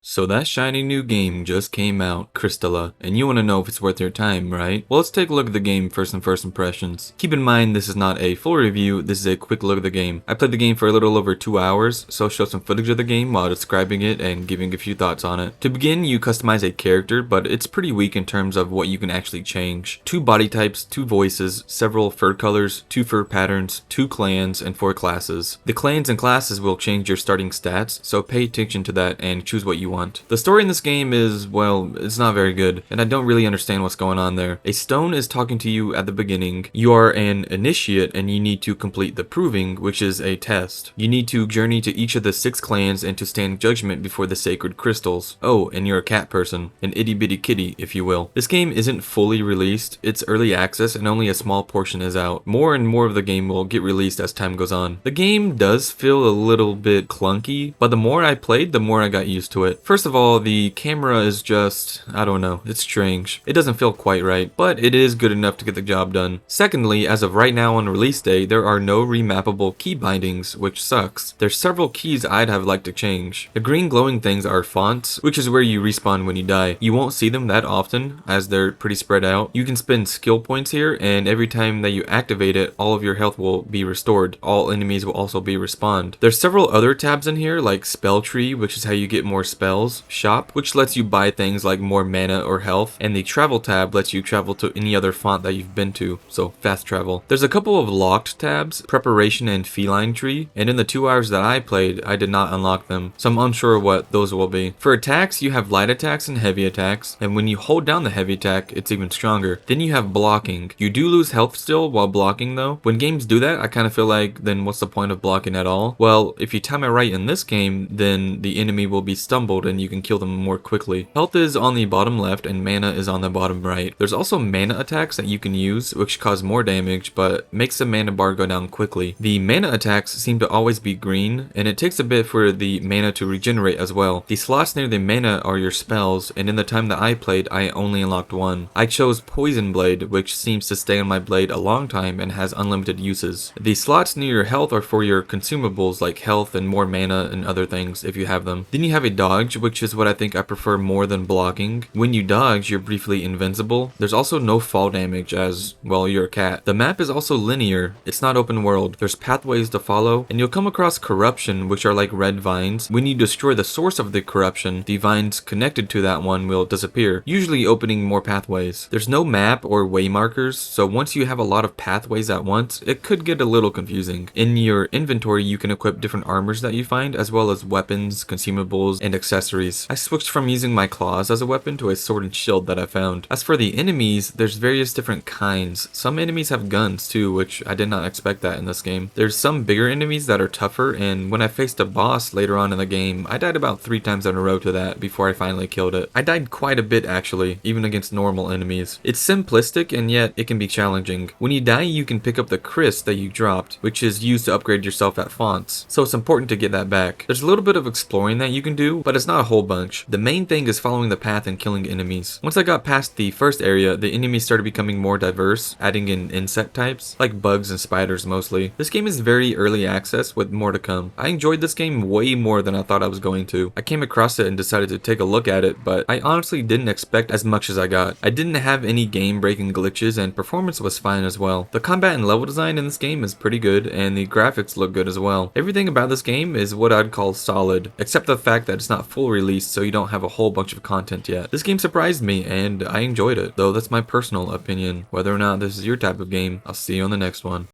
So that shiny new game just came out, Kristala, and you want to know if it's worth your time, right? Well, let's take a look at the game first and first impressions. Keep in mind this is not a full review, this is a quick look at the game. I played the game for a little over 2 hours, so I'll show some footage of the game while describing it and giving a few thoughts on it. To begin, you customize a character, but it's pretty weak in terms of what you can actually change. 2 body types, 2 voices, several fur colors, 2 fur patterns, 2 clans, and 4 classes. The clans and classes will change your starting stats, so pay attention to that and choose what you want. The story in this game is, well, it's not very good, and I don't really understand what's going on there. A stone is talking to you at the beginning. You are an initiate and you need to complete the proving, which is a test. You need to journey to each of the 6 clans and to stand judgment before the sacred crystals. Oh, and you're a cat person, an itty bitty kitty, if you will. This game isn't fully released, it's early access and only a small portion is out. More and more of the game will get released as time goes on. The game does feel a little bit clunky, but the more I played, the more I got used to it. First of all, the camera is just, I don't know, it's strange. It doesn't feel quite right, but it is good enough to get the job done. Secondly, as of right now on release day, there are no remappable key bindings, which sucks. There's several keys I'd have liked to change. The green glowing things are fonts, which is where you respawn when you die. You won't see them that often, as they're pretty spread out. You can spend skill points here, and every time that you activate it, all of your health will be restored. All enemies will also be respawned. There's several other tabs in here, like spell tree, which is how you get more spells. Shop, which lets you buy things like more mana or health, and the travel tab lets you travel to any other font that you've been to, so fast travel. There's a couple of locked tabs, preparation and feline tree, and in the 2 hours that I played, I did not unlock them, so I'm unsure what those will be. For attacks, you have light attacks and heavy attacks, and when you hold down the heavy attack, it's even stronger. Then you have blocking. You do lose health still while blocking though. When games do that, I kind of feel like, then what's the point of blocking at all? Well, if you time it right in this game, then the enemy will be stumbled and you can kill them more quickly. Health is on the bottom left and mana is on the bottom right. There's also mana attacks that you can use, which cause more damage but makes the mana bar go down quickly. The mana attacks seem to always be green, and it takes a bit for the mana to regenerate as well. The slots near the mana are your spells, and in the time that I played, I only unlocked one. I chose Poison Blade, which seems to stay on my blade a long time and has unlimited uses. The slots near your health are for your consumables like health and more mana and other things if you have them. Then you have a dodge, which is what I think I prefer more than blocking. When you dodge, you're briefly invincible. There's also no fall damage as, well, you're a cat. The map is also linear. It's not open world. There's pathways to follow, and you'll come across corruption, which are like red vines. When you destroy the source of the corruption, the vines connected to that one will disappear, usually opening more pathways. There's no map or way markers, so once you have a lot of pathways at once, it could get a little confusing. In your inventory, you can equip different armors that you find, as well as weapons, consumables, and accessories. I switched from using my claws as a weapon to a sword and shield that I found. As for the enemies, there's various different kinds. Some enemies have guns too, which I did not expect that in this game. There's some bigger enemies that are tougher, and when I faced a boss later on in the game, I died about 3 times in a row to that before I finally killed it. I died quite a bit actually, even against normal enemies. It's simplistic and yet it can be challenging. When you die, you can pick up the Krist that you dropped, which is used to upgrade yourself at fonts, so it's important to get that back. There's a little bit of exploring that you can do, but it's not a whole bunch. The main thing is following the path and killing enemies. Once I got past the first area, the enemies started becoming more diverse, adding in insect types, like bugs and spiders mostly. This game is very early access with more to come. I enjoyed this game way more than I thought I was going to. I came across it and decided to take a look at it, but I honestly didn't expect as much as I got. I didn't have any game-breaking glitches and performance was fine as well. The combat and level design in this game is pretty good and the graphics look good as well. Everything about this game is what I'd call solid, except the fact that it's not full release, so you don't have a whole bunch of content yet. This game surprised me and I enjoyed it, though that's my personal opinion. Whether or not this is your type of game, I'll see you on the next one.